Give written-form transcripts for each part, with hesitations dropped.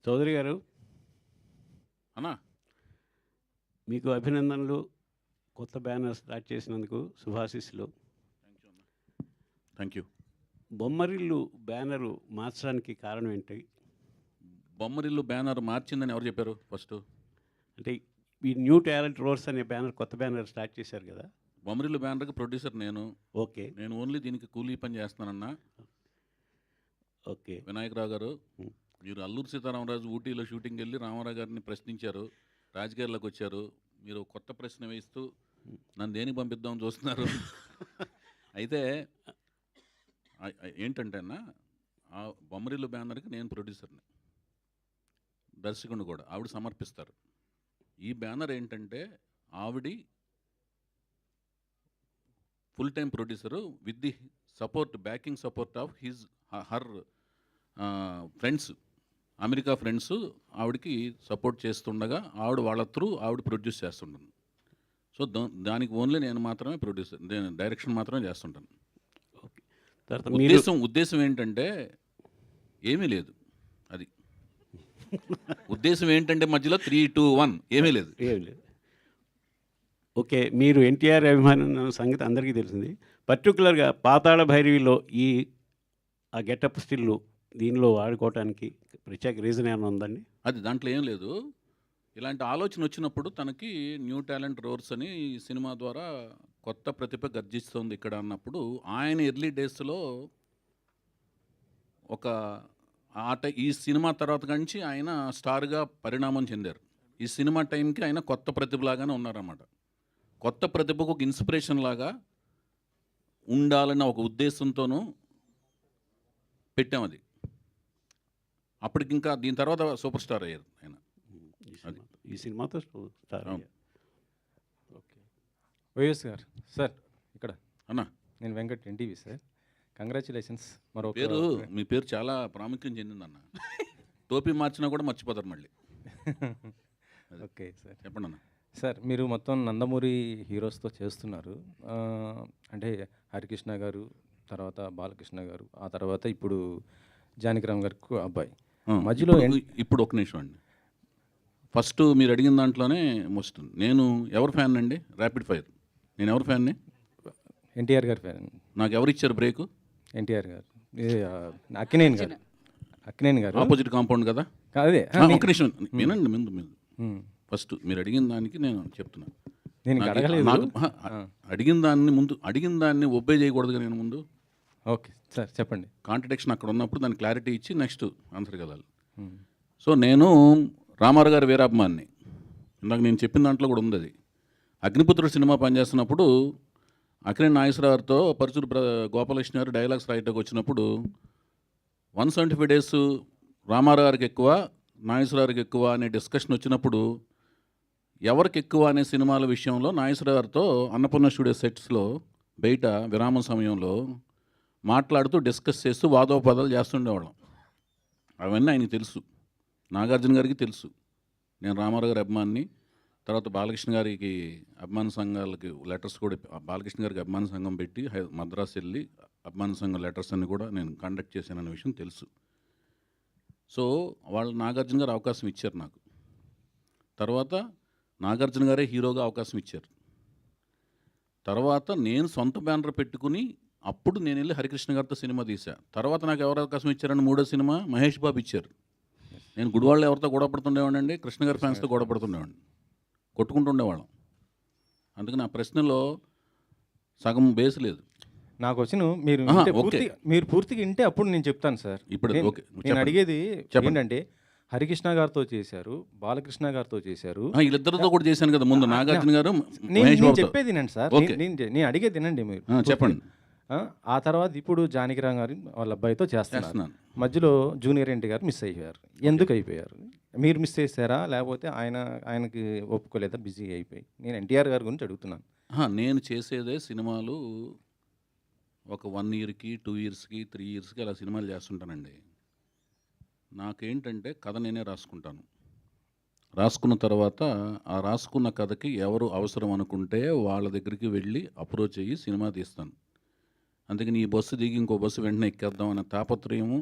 చౌదరి గారు, అన్నా మీకు అభినందనలు. కొత్త బ్యానర్ స్టార్ట్ చేసినందుకు శుభాశీస్సులు. Thank you. బొమ్మరిల్లు బ్యానరు మార్చడానికి కారణం ఏంటి? బొమ్మరిల్లు బ్యానర్ మార్చిందని ఎవరు చెప్పారు ఫస్ట్? అంటే ఈ న్యూ టాలెంట్ రోడ్స్ అనే బ్యానర్, కొత్త బ్యానర్ స్టార్ట్ చేశారు కదా. బొమ్మరిల్లు బ్యానర్కి ప్రొడ్యూసర్ నేను. ఓకే. నేను ఓన్లీ దీనికి కూలీ పని చేస్తానన్నా. ఓకే. వినాయకరావు గారు, మీరు అల్లూరు సీతారామరాజు ఊటీలో షూటింగ్కి వెళ్ళి రామారావు గారిని ప్రశ్నించారు, రాజకీయాల్లోకి వచ్చారు. మీరు కొత్త ప్రశ్న వేస్తూ నన్ను దేనికి పంపిద్దామని చూస్తున్నారు. అయితే ఏంటంటే అన్న, ఆ బొమ్మరిల్లు బ్యానర్కి నేను ప్రొడ్యూసర్ని, దర్శకుడిని కూడా. ఆవిడ సమర్పిస్తారు. ఈ బ్యానర్ ఏంటంటే ఆవిడి full time producer with the support, backing support of her friends, America friends ఆవిడకి సపోర్ట్ చేస్తుండగా ఆవిడ వాళ్ళ త్రూ ఆవిడ ప్రొడ్యూస్ చేస్తుంటాను. సో దానికి ఓన్లీ నేను మాత్రమే ప్రొడ్యూసర్, నేను డైరెక్షన్ మాత్రమే చేస్తుంటాను. ఓకే. తర్వాత ఉద్దేశం ఏంటంటే ఏమీ లేదు. అది ఉద్దేశం ఏంటంటే మధ్యలో 3, 2, 1 ఏమీ లేదు. ఓకే. మీరు ఎన్టీఆర్ అభిమానం సంగతి అందరికీ తెలిసింది. పర్టికులర్గా పాతాళ భైరవిలో ఆ గెటప్ స్టిల్లు దీనిలో వాడుకోవటానికి ప్రత్యేక రీజన్ ఏమైనా ఉందండి? అది దాంట్లో ఏం లేదు. ఇలాంటి ఆలోచన వచ్చినప్పుడు తనకి న్యూ టాలెంట్ రోర్స్ అని సినిమా ద్వారా కొత్త ప్రతిభ గర్జిస్తుంది ఇక్కడ అన్నప్పుడు, ఆయన ఎర్లీ డేస్లో ఒక ఈ సినిమా తర్వాత నుంచి ఆయన స్టార్గా పరిణామం చెందారు. ఈ సినిమా టైంకి ఆయన కొత్త ప్రతిభలాగానే ఉన్నారన్నమాట. కొత్త ప్రతిభకు ఒక ఇన్స్పిరేషన్ లాగా ఉండాలన్న ఒక ఉద్దేశంతోనూ పెట్టాం అది. అప్పటికి ఇంకా దీని తర్వాత సూపర్ స్టార్ అయ్యారు ఆయన. ఈ సినిమాతో స్టార్. ఓకే. వైఎస్ గారు సార్, ఇక్కడ అన్నా, నేను వెంకట్, ఎన్టీవీ సార్. కంగ్రాచులేషన్స్. మరో పేరు, మీ పేరు చాలా ప్రాముఖ్యం చెందిందన్న. టోపీ మార్చినా కూడా మర్చిపోతారు మళ్ళీ. ఓకే సార్, చెప్పండి అన్న. సార్, మీరు మొత్తం నందమూరి హీరోస్తో చేస్తున్నారు. అంటే హరికృష్ణ గారు, తర్వాత బాలకృష్ణ గారు, ఆ తర్వాత ఇప్పుడు జానకిరామ్ గారికి అబ్బాయి మధ్యలో ఇప్పుడు ఒక నిమిషం అండి. ఫస్ట్ మీరు అడిగిన దాంట్లోనే మోస్ట్ నేను ఎవరు ఫ్యాన్ అండి? Rapid fire. నేను ఎవరు ఫ్యాన్ని? ఎన్టీఆర్ గారు ఫ్యాన్. నాకు ఎవరు ఇచ్చారు బ్రేక్? ఎన్టీఆర్ గారు. అక్కినేని గారు. అక్కినేని గారు ఆపోజిట్ కాంపౌండ్ కదా. అదే ఒక నిమిషం వినండి. ముందు ఫస్ట్ మీరు అడిగిన దానికి నేను చెప్తున్నాను. నేను అడిగిన దాన్ని ఒబ్బే చేయకూడదుగా నేను ముందు. ఓకే సార్, చెప్పండి. కాంట్రడిక్షన్ అక్కడ ఉన్నప్పుడు దాన్ని క్లారిటీ ఇచ్చి నెక్స్ట్ ఆన్సర్కి వెళ్ళాలి. సో నేను రామారావు గారి వీరాభిమాన్ని. ఇందాక నేను చెప్పిన దాంట్లో కూడా ఉంది అది. అగ్నిపుత్రుడు సినిమా పనిచేస్తున్నప్పుడు అక్కినేని నాగేశ్వరరావుతో పరుచూరు గోపాలకృష్ణ గారు డైలాగ్స్ రాయటకు వచ్చినప్పుడు 175 days రామారావు గారికి ఎక్కువ, నాగేశ్వరరావుకి ఎక్కువ అనే డిస్కషన్ వచ్చినప్పుడు ఎవరికి ఎక్కువ అనే సినిమాల విషయంలో నాగేశ్వరరావు గారితో అన్నపూర్ణ స్టూడియో సెట్స్లో బయట విరామం సమయంలో మాట్లాడుతూ డిస్కస్ చేస్తూ వాదోపదాలు చేస్తుండేవాళ్ళం. అవన్నీ ఆయనకి తెలుసు, నాగార్జున గారికి తెలుసు. నేను రామారావు గారి అభిమాన్ని. తర్వాత బాలకృష్ణ గారికి అభిమాన సంఘాలకి లెటర్స్ కూడా, బాలకృష్ణ గారికి అభిమాన సంఘం పెట్టి మద్రాసు వెళ్ళి అభిమాన సంఘం లెటర్స్ అన్ని కూడా నేను కండక్ట్ చేశానన్న విషయం తెలుసు. సో వాళ్ళు నాగార్జున గారు అవకాశం ఇచ్చారు నాకు. తర్వాత నాగార్జున గారే హీరోగా అవకాశం ఇచ్చారు. తర్వాత నేను సొంత బ్యానర్ పెట్టుకుని అప్పుడు నేను వెళ్ళి హరికృష్ణ గారితో సినిమా తీశా. తర్వాత నాకు ఎవరు అవకాశం ఇచ్చారని మూడో సినిమా మహేష్ బాబు ఇచ్చారు. నేను గుడివాళ్ళు ఎవరితో గొడవ పడుతుండేవాడిని, కృష్ణ గారి ఫ్యాన్స్తో గొడవ పడుతుండేవాడిని, కొట్టుకుంటుండేవాళ్ళం. అందుకని ఆ ప్రశ్నలో సగం బేస్ లేదు. నాకు వచ్చిన మీరు పూర్తిగా వింటే అప్పుడు నేను చెప్తాను సార్. ఇప్పుడు నేను అడిగేది ఏంటంటే, హరికృష్ణ గారితో చేశారు, బాలకృష్ణ గారితో చేశారు, వీళ్ళిద్దరితో కూడా చేశాను కదా ముందు. నాగార్జున గారు, నేను చెప్పేది వినండి సార్, నేను అడిగేది వినండి మీరు. చెప్పండి. ఆ తర్వాత ఇప్పుడు జానకిరామ్ గారు వాళ్ళ అబ్బాయితో చేస్తున్నాను. మధ్యలో జూనియర్ ఎన్టీ గారు మిస్ అయిపోయారు. ఎందుకు అయిపోయారు? మీరు మిస్ చేశారా, లేకపోతే ఆయనకి ఒప్పుకోలేదా, బిజీ అయిపోయి? నేను ఎన్టీఆర్ గారి గురించి అడుగుతున్నాను. నేను చేసేదే సినిమాలు ఒక 1 yearకి, 2 yearsకి, 3 yearsకి అలా సినిమాలు చేస్తుంటానండి. నాకేంటంటే కథ నేనే రాసుకుంటాను. రాసుకున్న తర్వాత ఆ రాసుకున్న కథకి ఎవరు అవసరం అనుకుంటే వాళ్ళ దగ్గరికి వెళ్ళి అప్రోచ్ అయ్యి సినిమా తీస్తాను. అందుకని ఈ బస్సు దిగి ఇంకో బస్సు వెంటనే ఎక్కేద్దాం అనే తాపత్రయము,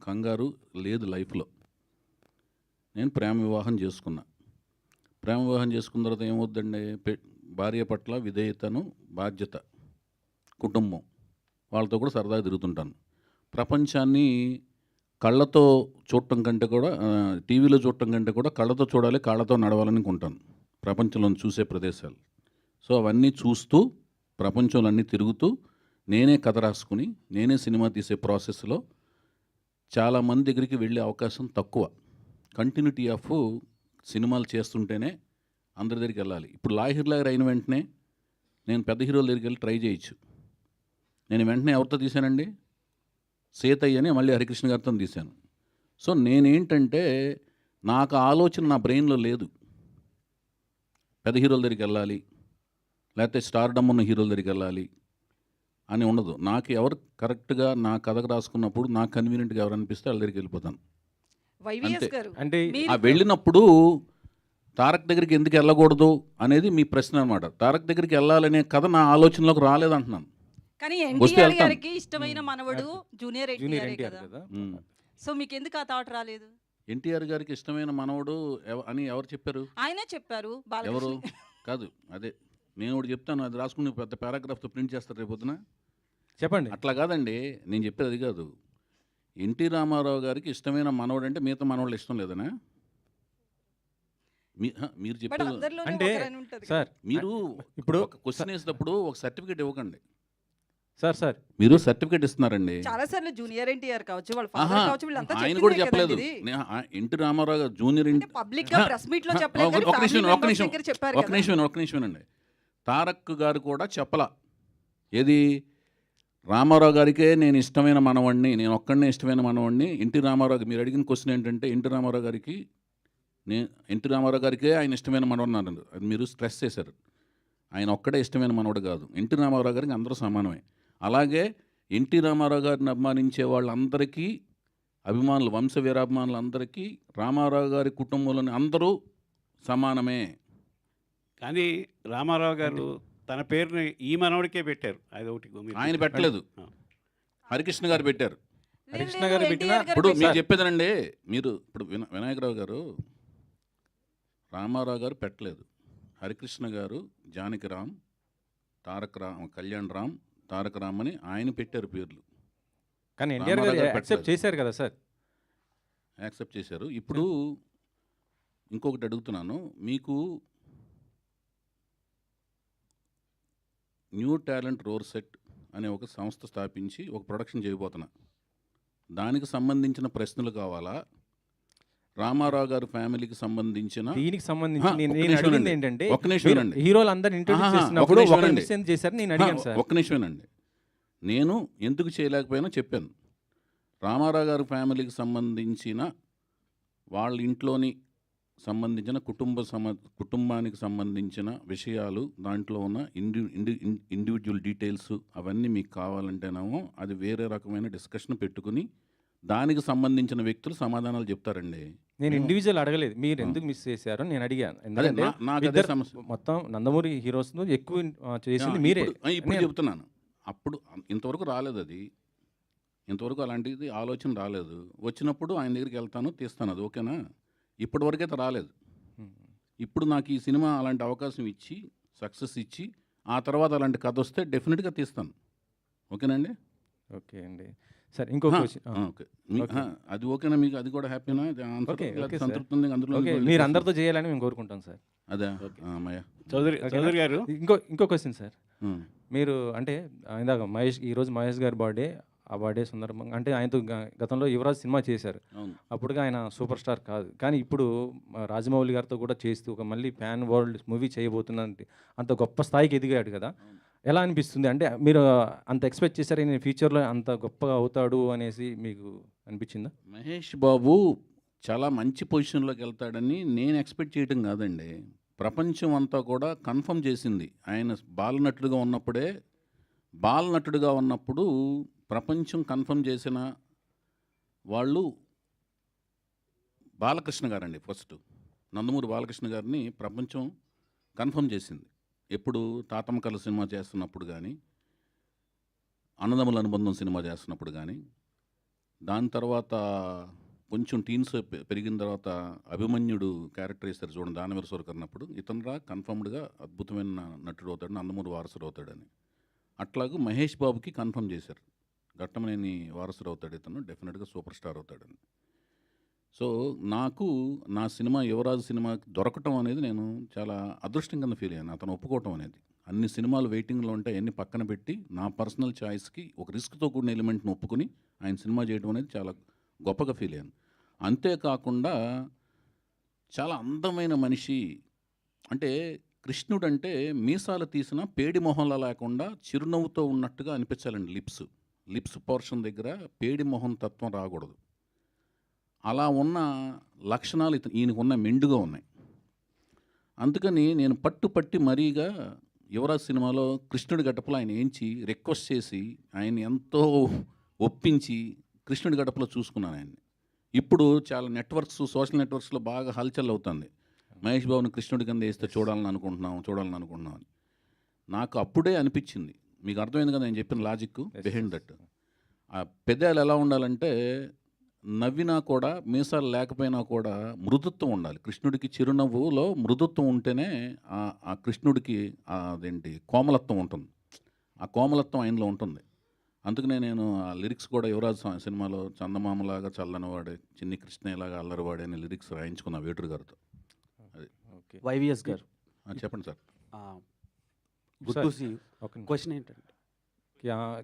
కంగారు లేదు లైఫ్లో. నేను ప్రేమ వివాహం చేసుకున్నా. ప్రేమ వివాహం చేసుకున్న తర్వాత ఏమవుద్దండి, భార్య పట్ల విధేయతను, బాధ్యత, కుటుంబం, వాళ్ళతో కూడా సరదాగా తిరుగుతుంటాను. ప్రపంచాన్ని కళ్ళతో చూడటం కంటే కూడా టీవీలో చూడటం కంటే కూడా కళ్ళతో చూడాలి, కాళ్ళతో నడవాలని అనుకుంటాను ప్రపంచంలో చూసే ప్రదేశాలు. సో అవన్నీ చూస్తూ ప్రపంచంలో అన్నీ తిరుగుతూ నేనే కథ రాసుకుని నేనే సినిమా తీసే ప్రాసెస్లో చాలామంది దగ్గరికి వెళ్ళే అవకాశం తక్కువ. కంటిన్యూటీ ఆఫ్ సినిమాలు చేస్తుంటేనే అందరి దగ్గరికి వెళ్ళాలి. ఇప్పుడు లాహిర్లాగర్ అయిన వెంటనే నేను పెద్ద హీరోల దగ్గరికి వెళ్ళి ట్రై చేయొచ్చు. నేను వెంటనే ఎవరితో తీశానండి, సీతయ్య అని మళ్ళీ హరికృష్ణ గారితో తీశాను. సో నేనేంటంటే నాకు ఆలోచన నా బ్రెయిన్లో లేదు పెద్ద హీరోల దగ్గరికి వెళ్ళాలి, లేకపోతే స్టార్డమ్ ఉన్న హీరోల దగ్గరికి వెళ్ళాలి అని ఉండదు. నాకు ఎవరు కరెక్ట్గా నా కథకు రాసుకున్నప్పుడు నాకు కన్వీనియంట్గా ఎవరు అనిపిస్తే వాళ్ళ దగ్గరికి వెళ్ళిపోతాను. వైవిఎస్ గారు అంటే ఆ వెళ్ళినప్పుడు తారక్ దగ్గరికి ఎందుకు వెళ్ళకూడదు అనేది మీ ప్రశ్న అనమాట. తారక్ దగ్గరికి వెళ్ళాలనే కథ నా ఆలోచనలోకి రాలేదంటున్నాను. కానీ వస్తే ఎన్టీఆర్ వెళ్తాను. గారికి ఇష్టమైన మనవడు జూనియర్ జూనియర్ ఎన్టీఆర్ ఎన్టీఆర్ కదా. కదా. సో మీకు ఎందుకు ఆ థాట్ రాలేదు? ఎన్టీఆర్ గారికి ఇష్టమైన మనవడు అని ఎవరు చెప్పారు? ఆయనే చెప్పారు, ఎవరు? బాలకృష్ణ. కాదు, అదే నేను ఒకటి చెప్తాను, అది రాసుకుని పెద్ద పారాగ్రాఫ్తో ప్రింట్ చేస్తారు రేపొద్దున. చెప్పండి. అట్లా కాదండి, నేను చెప్పేది అది కాదు. ఎన్టీ రామారావు గారికి ఇష్టమైన మనవడు అంటే మిగతా మనవాళ్ళు ఇష్టం లేదనా? మీరు బట్ చెప్పేది అందరిలోనే అంటే ఒకరని ఉంటది కదా. సార్ మీరు ఇప్పుడు ఒక క్వశ్చన్ వేసినప్పుడు ఒక సర్టిఫికేట్ ఇవ్వకండి. సార్ మీరు సర్టిఫికేట్ ఇస్తున్నారండి. చాలా సార్లు జూనియర్ ఎన్టీఆర్ కావచ్చు, వాళ్ళ ఆహా, ఫాదర్ కావచ్చు, వీళ్ళంతా ఆయన కూడా చెప్పిందే చెప్పలేదు. కదండి ఇది. ఎన్టీ రామారావు గారు జూనియర్ పబ్లిక్ గా ప్రెస్ మీట్ లో చెప్పలేదు కానీ ఒక family నిమిషం members దగ్గర చెప్పారు కదా. ఒక నిమిషం అండి. తారక్ గారు కూడా చెప్పలా. ఏది, రామారావు గారికే నేను ఇష్టమైన మనవాడిని, నేను ఒక్కడనే ఇష్టమైన మనవాడిని. ఎన్టీ రామారావు, మీరు అడిగిన క్వశ్చన్ ఏంటంటే ఎన్టీ రామారావు గారికే ఆయన ఇష్టమైన మనవాడు అన్నారు. అది మీరు స్ట్రెస్ చేశారు. ఆయన ఒక్కడే ఇష్టమైన మనవాడు కాదు, ఎన్టీ రామారావు గారికి అందరూ సమానమే. అలాగే ఎన్టీ రామారావు గారిని అభిమానించే వాళ్ళందరికీ, అభిమానులు, వంశ వీరాభిమానులందరికీ రామారావు గారి కుటుంబంలోని అందరూ సమానమే. కానీ రామారావు గారు తన పేరుని ఈ మనవడికే పెట్టారు. అది ఒకటి మీరు ఆయన పెట్టలేదు, హరికృష్ణ గారు పెట్టారు. లేదు, హరికృష్ణ లేదు, గారు ఎన్టీఆర్ పెట్టిన- గారు ఇప్పుడు పెట్టారు. మీరు చెప్పేదనండి, మీరు ఇప్పుడు వినాయకరావు గారు రామారావు గారు పెట్టలేదు. హరికృష్ణ గారు జానకిరామ్, కళ్యాణ్ రామ్, తారక రామ్ అని ఆయన పెట్టారు పేర్లు. కానీ ఎన్టీఆర్ గారు రామారావు గారు యాక్సెప్ట్ పెట్టలేదు. చేశారు కదా సార్. యాక్సెప్ట్ చేశారు. ఇప్పుడు ఇంకొకటి అడుగుతున్నాను, మీకు న్యూ టాలెంట్ రోర్ సెట్ అనే ఒక సంస్థ స్థాపించి ఒక ప్రొడక్షన్ చేయబోతున్నా. దానికి సంబంధించిన ప్రశ్నలు కావాలా, రామారావు గారి ఫ్యామిలీకి సంబంధించిన దీనికి సంబంధించి ఒక్క నేను నిమిషం అడిగింది వినండి. ఏంటంటే ఒక్క నిమిషం మీరు వినండి. హీరోలు అందరు ఇంట్రొడ్యూస్ ఆహా, చేసినప్పుడు ఒక్క నిమిషం ఒకరిని వినండి. మిస్ ఎందుకు చేశారు నేను అడిగాను సార్. ఒక్క నిమిషమేనండి, నేను ఎందుకు చేయలేకపోయినా చెప్పాను. రామారావు గారి ఫ్యామిలీకి సంబంధించిన వాళ్ళ ఇంట్లోని సంబంధించిన కుటుంబానికి సంబంధించిన విషయాలు, దాంట్లో ఉన్న ఇండివిజువల్ డీటెయిల్స్ అవన్నీ మీకు కావాలంటేనేమో అది వేరే రకమైన డిస్కషన్ పెట్టుకుని దానికి సంబంధించిన వ్యక్తులు సమాధానాలు చెప్తారండి. నేను ఇండివిజువల్ అడగలేదు, మీరు ఎందుకు మిస్ చేశారు నేను అడిగాను. ఎందుకంటే నాకు అదే ఇద్దరు సమస్య. మొత్తం నందమూరి హీరోస్ ఎక్కువ చేసింది మీరే. ఇప్పుడు చెప్తున్నాను, అప్పుడు ఇంతవరకు రాలేదు అది, ఇంతవరకు అలాంటిది ఆలోచన రాలేదు. వచ్చినప్పుడు ఆయన దగ్గరికి వెళ్తాను, తీస్తాను, అది ఓకేనా. ఇప్పటివరకు అయితే రాలేదు. ఇప్పుడు నాకు ఈ సినిమా అలాంటి అవకాశం ఇచ్చి సక్సెస్ ఇచ్చి ఆ తర్వాత అలాంటి కథ వస్తే డెఫినెట్గా తీస్తాను. ఓకేనండి. ఓకే అండి. సరే ఇంకో క్వశ్చన్. ఓకే, అది ఓకేనా మీకు? అది కూడా హ్యాపీనా? Okay, okay sir. సంతృప్తి ఉంది అందులో? ఓకే, మీరు అందరితో చేయాలని మేము కోరుకుంటాం సార్. అదే మయ చౌదరి గారు ఇంకో క్వశ్చన్ సార్. మీరు అంటే ఇందాక ఈరోజు మహేష్ గారి బర్త్డే, ఆ బర్త్డే సందర్భంగా అంటే ఆయనతో గతంలో యువరాజ్ సినిమా చేశారు. అవును. అప్పుడుగా ఆయన సూపర్ స్టార్ కాదు, కానీ ఇప్పుడు రాజమౌళి గారితో కూడా చేస్తూ ఒక మళ్ళీ ప్యాన్ వరల్డ్ మూవీ చేయబోతున్నారంటే అంత గొప్ప స్థాయికి ఎదిగాడు కదా. ఎలా అనిపిస్తుంది? అంటే మీరు అంత ఎక్స్పెక్ట్ చేశారు నేను ఫ్యూచర్లో అంత గొప్పగా అవుతాడు అనేసి మీకు అనిపించిందా? మహేష్ బాబు చాలా మంచి పొజిషన్లోకి వెళ్తాడని నేను ఎక్స్పెక్ట్ చేయడం కాదండి, ప్రపంచం అంతా కూడా కన్ఫర్మ్ చేసింది. ఆయన బాలనటుడుగా ఉన్నప్పుడు ప్రపంచం కన్ఫర్మ్ చేసిన వాళ్ళు బాలకృష్ణ గారండి. ఫస్ట్ నందమూరి బాలకృష్ణ గారిని ప్రపంచం కన్ఫర్మ్ చేసింది. ఎప్పుడు తాతమ్మకల సినిమా చేస్తున్నప్పుడు కానీ, అన్నదమ్ముల అనుబంధం సినిమా చేస్తున్నప్పుడు కానీ, దాని తర్వాత కొంచెం టీన్స్ పెరిగిన తర్వాత అభిమన్యుడు క్యారెక్టర్ వేస్తారు చూడండి దానవీర సూరకర్ అన్నప్పుడు ఇతనురా కన్ఫర్మ్డ్గా అద్భుతమైన నటుడు అవుతాడు, నందమూరి వారసుడు అవుతాడని. అట్లాగే మహేష్ బాబుకి కన్ఫర్మ్ చేశారు, ఘట్టమనేని వారసుడు అవుతాడు ఇతను, డెఫినెట్గా సూపర్ స్టార్ అవుతాడని. సో నాకు నా సినిమా యువరాజు సినిమాకి దొరకటం అనేది నేను చాలా అదృష్టం కింద ఫీల్ అయ్యాను. అతను ఒప్పుకోవటం అనేది, అన్ని సినిమాలు వెయిటింగ్లో ఉంటే అన్ని పక్కన పెట్టి నా పర్సనల్ చాయిస్కి ఒక రిస్క్తో కూడిన ఎలిమెంట్ని ఒప్పుకుని ఆయన సినిమా చేయడం అనేది చాలా గొప్పగా ఫీల్ అయ్యాను. అంతేకాకుండా చాలా అందమైన మనిషి, అంటే కృష్ణుడు అంటే మీసాలు తీసిన పేడి మొహంలా లేకుండా చిరునవ్వుతో ఉన్నట్టుగా అనిపించాలండి. లిప్స్ పోర్షన్ దగ్గర పేడి మొహం తత్వం రాకూడదు. అలా ఉన్న లక్షణాలు ఈయనకున్న మెండుగా ఉన్నాయి. అందుకని నేను పట్టి మరీగా యువరాజ్ సినిమాలో కృష్ణుడి గడపలో ఆయన ఏంచి రిక్వెస్ట్ చేసి ఆయన ఎంతో ఒప్పించి కృష్ణుడి గడపలో చూసుకున్నాను ఆయన్ని. ఇప్పుడు చాలా సోషల్ నెట్వర్క్స్లో బాగా హల్చల్ అవుతుంది, మహేష్ బాబుని కృష్ణుడి కింద వేస్తే చూడాలని అనుకుంటున్నాం అని. నాకు అప్పుడే అనిపించింది, మీకు అర్థమైంది కదా నేను చెప్పిన లాజిక్ బిహైండ్ దట్. ఆ పెదాలు ఎలా ఉండాలంటే నవ్వినా కూడా మీసాలు లేకపోయినా కూడా మృదుత్వం ఉండాలి. కృష్ణుడికి చిరునవ్వులో మృదుత్వం ఉంటేనే ఆ కృష్ణుడికి అదేంటి కోమలత్వం ఉంటుంది, ఆ కోమలత్వం ఆయనలో ఉంటుంది. అందుకనే నేను ఆ లిరిక్స్ కూడా యువరాజ్ సినిమాలో చందమామలాగా చల్లనివాడే చిన్ని కృష్ణయ్యలాగా అల్లరివాడే అని లిరిక్స్ రాయించుకున్నా వేటూరు గారితో. అది ఓకే. వైవిఎస్ గారు చెప్పండి సార్. క్వశ్చన్ ఏంటంటే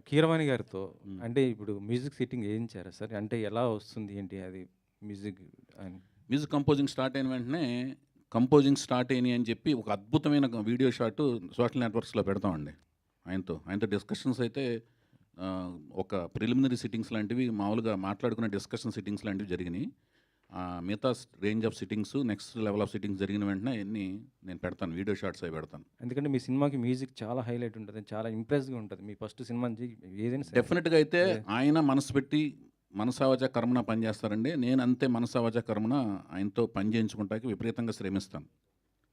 కీరవాణి గారితో అంటే ఇప్పుడు మ్యూజిక్ సెట్టింగ్ వేయించారా సార్? అంటే ఎలా వస్తుంది ఏంటి అది మ్యూజిక్ అని? మ్యూజిక్ కంపోజింగ్ స్టార్ట్ అయిన వెంటనే కంపోజింగ్ స్టార్ట్ అయినాయి అని చెప్పి ఒక అద్భుతమైన వీడియో షాట్ సోషల్ నెట్వర్క్స్లో పెడతామండి. ఆయనతో డిస్కషన్స్ అయితే ఒక ప్రిలిమినరీ సిట్టింగ్స్ లాంటివి మామూలుగా మాట్లాడుకునే డిస్కషన్ సిట్టింగ్స్ లాంటివి జరిగినాయి. మిగతా range of sittings, next level of sittings జరిగిన వెంటనే అన్నీ నేను పెడతాను, వీడియో షాట్స్ అవి పెడతాను. ఎందుకంటే మీ సినిమాకి మ్యూజిక్ చాలా హైలైట్ ఉంటుంది, చాలా ఇంప్రెస్గా ఉంటుంది. మీ ఫస్ట్ సినిమా నుంచి ఏదైనా డెఫినెట్గా అయితే ఆయన మనసు పెట్టి మనసావజ కర్మన పనిచేస్తారండి. నేను అంతే మనసావజ కర్మన ఆయనతో పని చేయించుకుంటాకి విపరీతంగా శ్రమిస్తాను,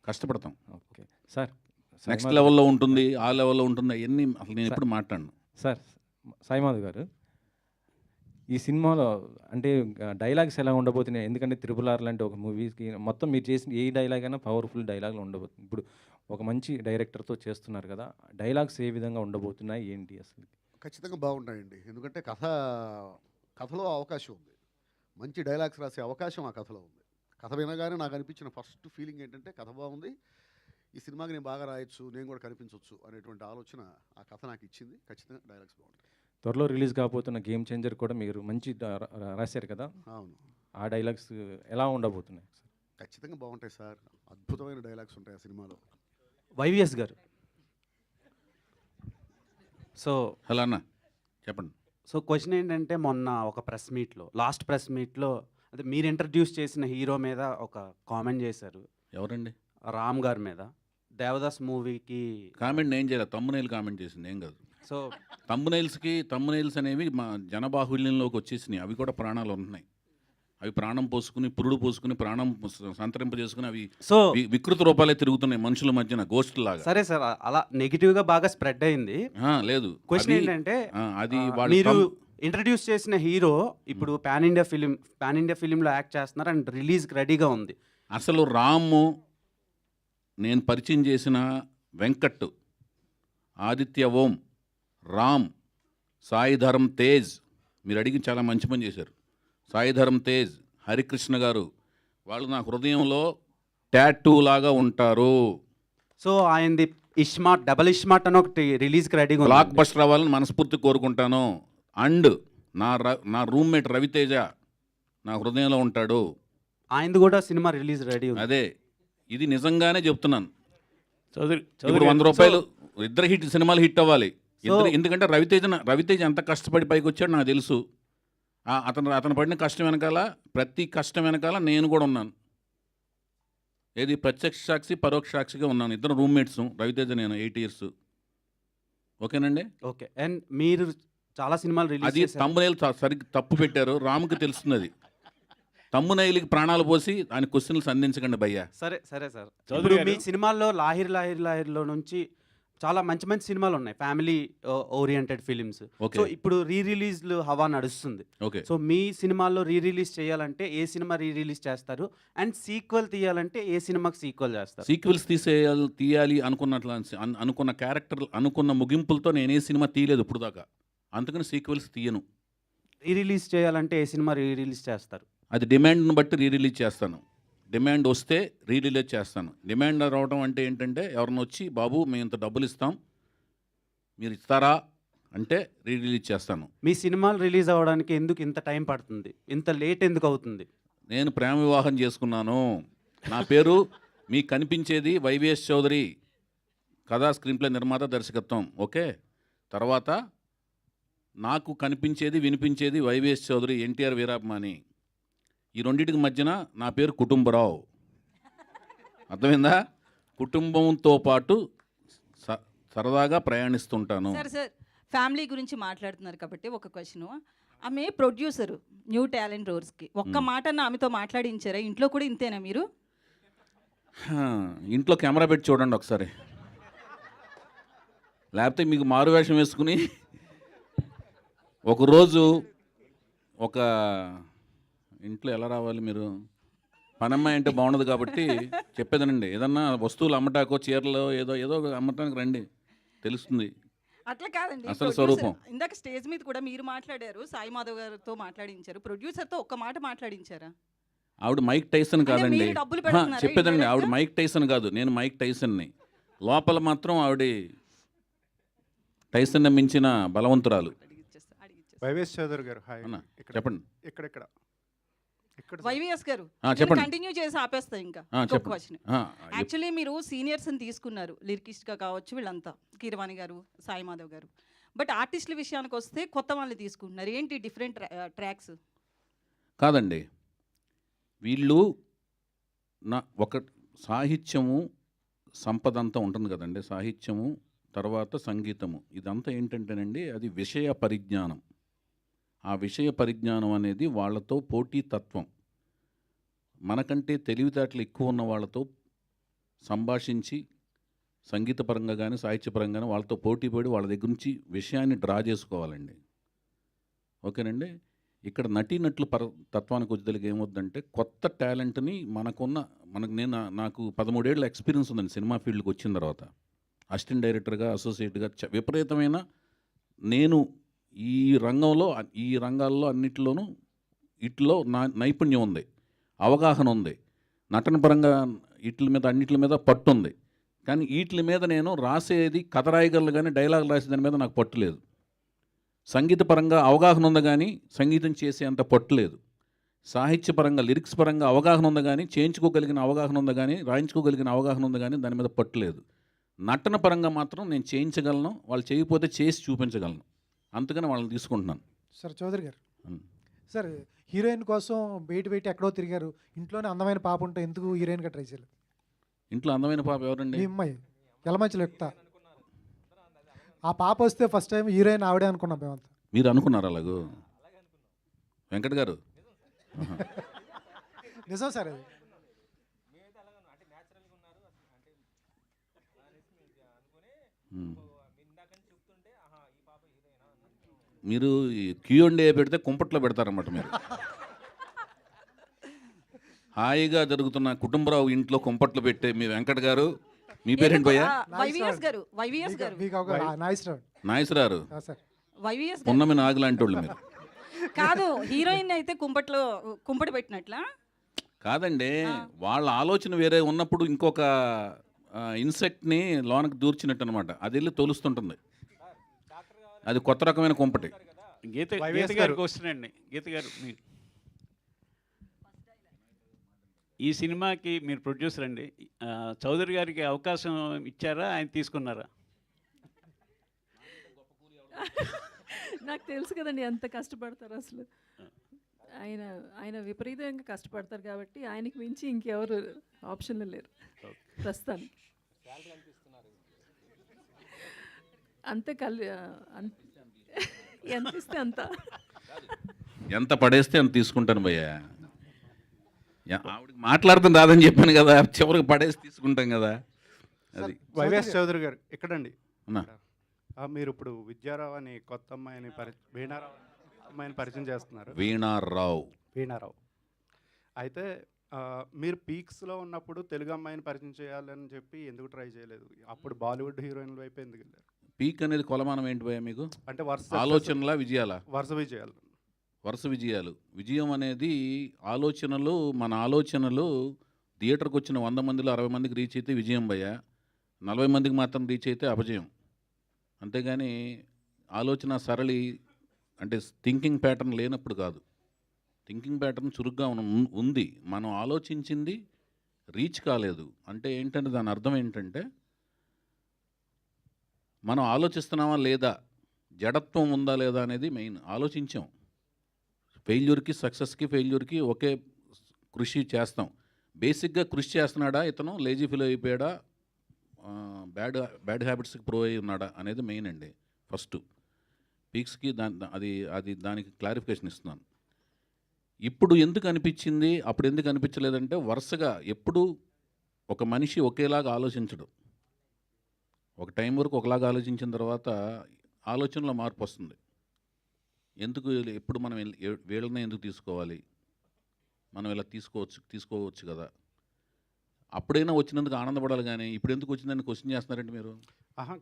కష్టపడతాం. ఓకే సార్, నెక్స్ట్ లెవెల్లో ఉంటుంది, ఆ లెవెల్లో ఉంటుంది, అవన్నీ అసలు నేను ఎప్పుడు మాట్లాడను. సార్ సాయిమాధవ్ గారు, ఈ సినిమాలో అంటే డైలాగ్స్ ఎలా ఉండబోతున్నాయి? ఎందుకంటే RRR లాంటి ఒక మూవీకి మొత్తం మీరు చేసిన ఏ డైలాగ్ అయినా పవర్ఫుల్ డైలాగ్లు ఉండబోతుంది. ఇప్పుడు ఒక మంచి డైరెక్టర్తో చేస్తున్నారు కదా, డైలాగ్స్ ఏ విధంగా ఉండబోతున్నాయి ఏంటి అసలు? ఖచ్చితంగా బాగుంటాయండి. ఎందుకంటే కథలో అవకాశం ఉంది, మంచి డైలాగ్స్ రాసే అవకాశం ఆ కథలో ఉంది. కథ వినగానే నాకు అనిపించిన ఫస్ట్ ఫీలింగ్ ఏంటంటే కథ బాగుంది, ఈ సినిమాకి నేను బాగా రాయొచ్చు, నేను కూడా కనిపించవచ్చు అనేటువంటి ఆలోచన ఆ కథ నాకు ఇచ్చింది. ఖచ్చితంగా డైలాగ్స్ బాగుంటాయి. త్వరలో రిలీజ్ కాబోతున్న గేమ్ చేంజర్ కూడా మీరు మంచి రాశారు కదా, అవును. ఆ డైలాగ్స్ ఎలా ఉండబోతున్నాయి? ఖచ్చితంగా బాగుంటాయి సార్, అద్భుతమైన డైలాగ్స్ ఉంటాయి ఆ సినిమాలో. వైవిఎస్ గారు, హలో అన్న చెప్పండి. సో క్వశ్చన్ ఏంటంటే మొన్న ఒక లాస్ట్ ప్రెస్ మీట్లో అదే మీరు ఇంట్రడ్యూస్ చేసిన హీరో మీద ఒక కామెంట్ చేశారు. ఎవరండి? రామ్ గారి మీద. దేవదాస్ మూవీకి కామెంట్ నేను చేయలేదు, తమ్మునైల్ కామెంట్ చేసింది, ఏం కాదు. సో తమ్మునైల్స్ అనేవి మా జనబాహుల్యంలోకి వచ్చేసినాయి. అవి కూడా ప్రాణాలు ఉంటున్నాయి, అవి ప్రాణం పోసుకుని పురుడు పోసుకుని ప్రాణం సంతరింపజేసుకుని అవి సో వికృత రూపాలే తిరుగుతున్నాయి మనుషుల మధ్యన, గోస్ట్ లాగా. సరే సార్, అలా నెగిటివ్గా బాగా స్ప్రెడ్ అయింది. లేదు, క్వశ్చన్ ఏంటంటే అది మీరు ఇంట్రడ్యూస్ చేసిన హీరో ఇప్పుడు పాన్ ఇండియా ఫిలింలో యాక్ట్ చేస్తున్నారు అండ్ రిలీజ్కి రెడీగా ఉంది. అసలు రాము, నేను పరిచయం చేసిన వెంకట్, ఆదిత్య ఓం, రామ్, సాయి ధరమ్ తేజ్, మీరు అడిగి చాలా మంచి పని చేశారు. సాయి ధరమ్ తేజ్, హరికృష్ణ గారు, వాళ్ళు నా హృదయంలో టాటూ లాగా ఉంటారు. సో ఆయనది డబల్ ఇష్మార్ట్ అని ఒకటి రిలీజ్కి రెడీగా బ్లాక్ బస్టర్ అవ్వాలని మనస్ఫూర్తి కోరుకుంటాను. అండ్ నా రూమ్మేట్ రవితేజ నా హృదయంలో ఉంటాడు, ఆయనది కూడా సినిమా రిలీజ్ రెడీ ఉంది. అదే, ఇది నిజంగానే చెప్తున్నాను. చౌదరి ఇప్పుడు 100 రూపాయలు ఇద్దరు సినిమాలు హిట్ అవ్వాలి. ఎందుకంటే రవితేజ ఎంత కష్టపడి పైకి వచ్చాడు నాకు తెలుసు. అతను పడిన కష్టం వెనకాల, ప్రతి కష్టం వెనకాల నేను కూడా ఉన్నాను. ఏది ప్రత్యక్ష సాక్షి పరోక్ష సాక్షిగా ఉన్నాను. ఇద్దరు రూమ్మేట్స్, రవితేజ నేను 8 years. ఓకేనండి. ఓకే. అండ్ మీరు చాలా సినిమాలు రిలీజ్ అది తమ్మునైల్ సరిగ్గా తప్పు పెట్టారు, రాముకి తెలుస్తుంది. అది తమ్మునైల్కి ప్రాణాలు పోసి ఆయన క్వశ్చన్లు సంధించకండి భయ్యా. సరే సార్. ఇప్పుడు మీ సినిమాల్లో లాహిర్లో నుంచి చాలా మంచి మంచి సినిమాలు ఉన్నాయి, family oriented films. Okay so ఇప్పుడు రీ రిలీజ్లు హవా నడుస్తుంది. ఓకే. సో మీ సినిమాల్లో రీ రిలీజ్ చేయాలంటే ఏ సినిమా రీ రిలీజ్ చేస్తారు, అండ్ సీక్వెల్ తీయాలంటే ఏ సినిమాకి సీక్వెల్ చేస్తారు? సీక్వెల్స్ తీయాలి అనుకున్న క్యారెక్టర్ అనుకున్న ముగింపులతో నేను ఏ సినిమా తీయలేదు ఇప్పుడు దాకా, అందుకని సీక్వెల్స్ తీయను. రీ రిలీజ్ చేయాలంటే ఏ సినిమా రీ రిలీజ్ చేస్తారు? అది డిమాండ్ను బట్టి రీ రిలీజ్ చేస్తాను. డిమాండ్ వస్తే రీ రిలీజ్ చేస్తాను. డిమాండ్ రావడం అంటే ఏంటంటే ఎవరిని వచ్చి బాబు మేము ఇంత డబ్బులు ఇస్తాం మీరు ఇస్తారా అంటే రీ రిలీజ్ చేస్తాను. మీ సినిమాలు రిలీజ్ అవ్వడానికి ఎందుకు ఇంత టైం పడుతుంది, ఇంత లేట్ ఎందుకు అవుతుంది? నేను ప్రేమ వివాహం చేసుకున్నాను. నా పేరు మీకు కనిపించేది వైవిఎస్ చౌదరి, కథా స్క్రీన్ప్లే నిర్మాత, దర్శకత్వం. ఓకే. తర్వాత నాకు కనిపించేది వినిపించేది వైవిఎస్ చౌదరి, ఎన్టీఆర్ వీరాభిమాని. ఈ రెండింటికి మధ్యన నా పేరు కుటుంబరావు. అర్థమైందా? కుటుంబంతో పాటు సరదాగా ప్రయాణిస్తుంటాను. సార్ ఫ్యామిలీ గురించి మాట్లాడుతున్నారు కాబట్టి ఒక క్వశ్చన్. ఆమె ప్రొడ్యూసరు న్యూ టాలెంట్ రోర్స్కి ఒక్క మాట ఆమెతో మాట్లాడించారా? ఇంట్లో కూడా ఇంతేనా మీరు? ఇంట్లో కెమెరా పెట్టి చూడండి ఒకసారి, లేకపోతే మీకు మారువేషం వేసుకుని ఒకరోజు ఒక ఇంట్లో ఎలా రావాలి మీరు? పనమ్మాయి అంటే బాగుండదు కాబట్టి చెప్పేదనండి, ఏదన్నా వస్తువులు అమ్మటాకో చీరలో ఏదో ఏదో అమ్మటానికి రండి, తెలుస్తుంది అట్లా కాదండి. అసలు స్వరూపం. ఇందాక స్టేజ్ మీద కూడా మీరు మాట్లాడారు, సాయి మాధవ్ గారితో మాట్లాడించారు, ప్రొడ్యూసర్తో ఒక్క మాట మాట్లాడించారా? ఆవిడ మైక్ టైసన్ కాదండి. మీరు డబ్బులు పెడుతున్నారా చెప్పేదండి, ఇండైరెక్ట్గా? ఆవిడ మైక్ టైసన్ కాదు, నేను మైక్ టైసన్ని. లోపల మాత్రం ఆవిడ టైసన్ మించిన బలవంతురాలు. వైవిఎస్ చౌదరి గారు హాయ్. అన్న, ఇక్కడ చెప్పండి. ఇక్కడ ఇక్కడ ఇక్కడ వైవిఎస్ గారు చెప్పండి. కంటిన్యూ చేసి ఆపేస్తా ఇంకా చెప్పండి. క్వశ్చన్. యాక్చువల్లీ మీరు సీనియర్స్ని తీసుకున్నారు, లిరికిస్ట్గా కావచ్చు వీళ్ళంతా, కీరవాణి గారు, సాయి మాధవ్ గారు. బట్ ఆర్టిస్టుల విషయానికి వస్తే కొత్త వాళ్ళని తీసుకుంటున్నారు. ఏంటి డిఫరెంట్ ట్రాక్స్? కాదండి, వీళ్ళు ఒక సాహిత్యము సంపద అంతా ఉంటుంది కదండి. సాహిత్యము తర్వాత సంగీతము, ఇదంతా ఏంటంటేనండి అది విషయ పరిజ్ఞానం. ఆ విషయ పరిజ్ఞానం అనేది వాళ్ళతో పోటీతత్వం. మనకంటే తెలివితేటలు ఎక్కువ ఉన్న వాళ్ళతో సంభాషించి సంగీతపరంగా కానీ సాహిత్యపరంగా కానీ వాళ్ళతో పోటీ పడి వాళ్ళ దగ్గర నుంచి విషయాన్ని డ్రా చేసుకోవాలండి. ఓకేనండి. ఇక్కడ నటీనటుల తత్వానికి వచ్చేదానికి ఏమవుద్దంటే కొత్త టాలెంట్ని నాకు 13 ఏళ్ళ ఎక్స్పీరియన్స్ ఉందండి సినిమా ఫీల్డ్కి వచ్చిన తర్వాత. అసిస్టెంట్ డైరెక్టర్గా, అసోసియేట్గా విపరీతమైన నేను ఈ రంగాల్లో అన్నిటిలోనూ ఇట్లో నైపుణ్యం ఉంది, అవగాహన ఉంది, నటన పరంగా అన్నిటి మీద పట్టు ఉంది. కానీ వీటి మీద నేను రాసేది కథ రాయగలను కానీ డైలాగ్ రాసే దాని మీద నాకు పట్టు లేదు. సంగీతపరంగా అవగాహన ఉంది కానీ సంగీతం చేసే అంత పట్టు లేదు. సాహిత్యపరంగా లిరిక్స్ పరంగా అవగాహన ఉంది కానీ చేయించుకోగలిగిన అవగాహన ఉంది కానీ రాయించుకోగలిగిన అవగాహన ఉంది కానీ దాని మీద పట్టు లేదు. నటన పరంగా మాత్రం నేను చేయించగలను, వాళ్ళు చేయకపోతే చేసి చూపించగలను, అందుకని వాళ్ళని తీసుకుంటున్నాను. సార్ చౌదరి గారు, సార్ హీరోయిన్ కోసం బయట ఎక్కడో తిరిగారు, ఇంట్లోనే అందమైన పాప ఉంటే ఎందుకు హీరోయిన్గా ట్రై చేయలేదు? ఇంట్లో అందమైన పాప ఎవరండి? మీ అమ్మాయి ఎలమంచిలో ఎక్కుతా. ఆ పాప వస్తే ఫస్ట్ టైం హీరోయిన్ ఆవిడే అనుకున్నాం మేమంతా. మీరు అనుకున్నారు అలాగూ? వెంకట్ గారు నిజం సార్ అది. మీరు Q&A పెడితే కుంపట్లో పెడతారన్నమాట. మీరు హాయిగా జరుగుతున్న కుటుంబరావు ఇంట్లో కుంపట్లు పెట్టే మీ వెంకట్ గారు, మీ పేరేంటి భయ్యా? వైవిఎస్ గారు. వైవిఎస్ గారు. మీకు ఒక నాయసరారు, సార్ వైవిఎస్ గారు పున్నమి నాగులాంటి వాళ్ళు మీరు. కాదు, హీరోయిన్ అయితే కుంపటి పెట్టినట్లా కాదండి, వాళ్ళ ఆలోచన వేరే ఉన్నప్పుడు ఇంకొక ఇన్సెక్ట్ని లోనకి దూర్చినట్టు అనమాట. అది వెళ్ళి తొలుస్తుంటుంది, అది కొత్త రకమైన కుంపటి. గీత గారికి వస్తున్నాండి. గీత గారు, ఈ సినిమాకి మీరు ప్రొడ్యూసర్ అండి, చౌదరి గారికి అవకాశం ఇచ్చారా, ఆయన తీసుకున్నారా? నాకు తెలుసు కదండి ఎంత కష్టపడతారు అసలు. ఆయన విపరీతంగా కష్టపడతారు కాబట్టి ఆయనకి మించి ఇంకెవరు ఆప్షన్లు లేరు ప్రస్తుతానికి. అంతే ఎంత ఇస్తే అంత, ఎంత పడేస్తే అంత తీసుకుంటాను భయ్యా. ఆవిడకి మాట్లాడతాం రాదని చెప్పాను కదా, చివరికి పడేసి తీసుకుంటాం కదా. అది వైవిఎస్ చౌదరి గారు ఎక్కడండి? అన్నా మీరు ఇప్పుడు విద్యారావు అని కొత్త అమ్మాయిని వీణారావు అమ్మాయిని పరిచయం చేస్తున్నారు. వీణారావు. వీణారావు అయితే మీరు పీక్స్లో ఉన్నప్పుడు తెలుగు అమ్మాయిని పరిచయం చేయాలని చెప్పి ఎందుకు ట్రై చేయలేదు? అప్పుడు బాలీవుడ్ హీరోయిన్ల వైపు ఎందుకు వెళ్ళారు? పీక్ అనేది కొలమానం ఏంటి భయ మీకు? అంటే ఆలోచనలా విజయాలా? వరుస విజయాలు. వరుస విజయాలు. విజయం అనేది ఆలోచనలు, మన ఆలోచనలు థియేటర్కి వచ్చిన 100 మందిలో 60 మందికి రీచ్ అయితే విజయం భయ్య, 40 మందికి మాత్రం రీచ్ అయితే అపజయం. అంతేగాని ఆలోచన సరళి అంటే థింకింగ్ ప్యాటర్న్ లేనప్పుడు కాదు. థింకింగ్ ప్యాటర్న్ చురుగ్గా ఉంది, మనం ఆలోచించింది రీచ్ కాలేదు అంటే ఏంటంటే దాని అర్థం ఏంటంటే మనం ఆలోచిస్తున్నామా లేదా, జడత్వం ఉందా లేదా అనేది మెయిన్. ఆలోచించాం. ఫెయిల్యూర్కి సక్సెస్కి ఫెయిల్యూర్కి ఒకే కృషి చేస్తాం. బేసిక్గా కృషి చేస్తున్నాడా ఇతను, లేజీ ఫీల్ అయిపోయాడా, బ్యాడ్ హ్యాబిట్స్కి ప్రో అయి ఉన్నాడా అనేది మెయిన్ అండి. ఫస్ట్ పీక్స్కి అది దానికి క్లారిఫికేషన్ ఇస్తున్నాను. ఇప్పుడు ఎందుకు అనిపించింది, అప్పుడు ఎందుకు అనిపించలేదంటే వరుసగా ఎప్పుడు ఒక మనిషి ఒకేలాగా ఆలోచించడు. ఒక టైం వరకు ఒకలాగా ఆలోచించిన తర్వాత ఆలోచనలో మార్పు వస్తుంది. ఎందుకు ఎప్పుడు మనం వీళ్ళనే ఎందుకు తీసుకోవాలి, మనం ఇలా తీసుకోవచ్చు కదా, అప్పుడైనా వచ్చినందుకు ఆనందపడాలి. కానీ ఇప్పుడు ఎందుకు వచ్చిందని క్వశ్చన్ చేస్తున్నారంటే మీరు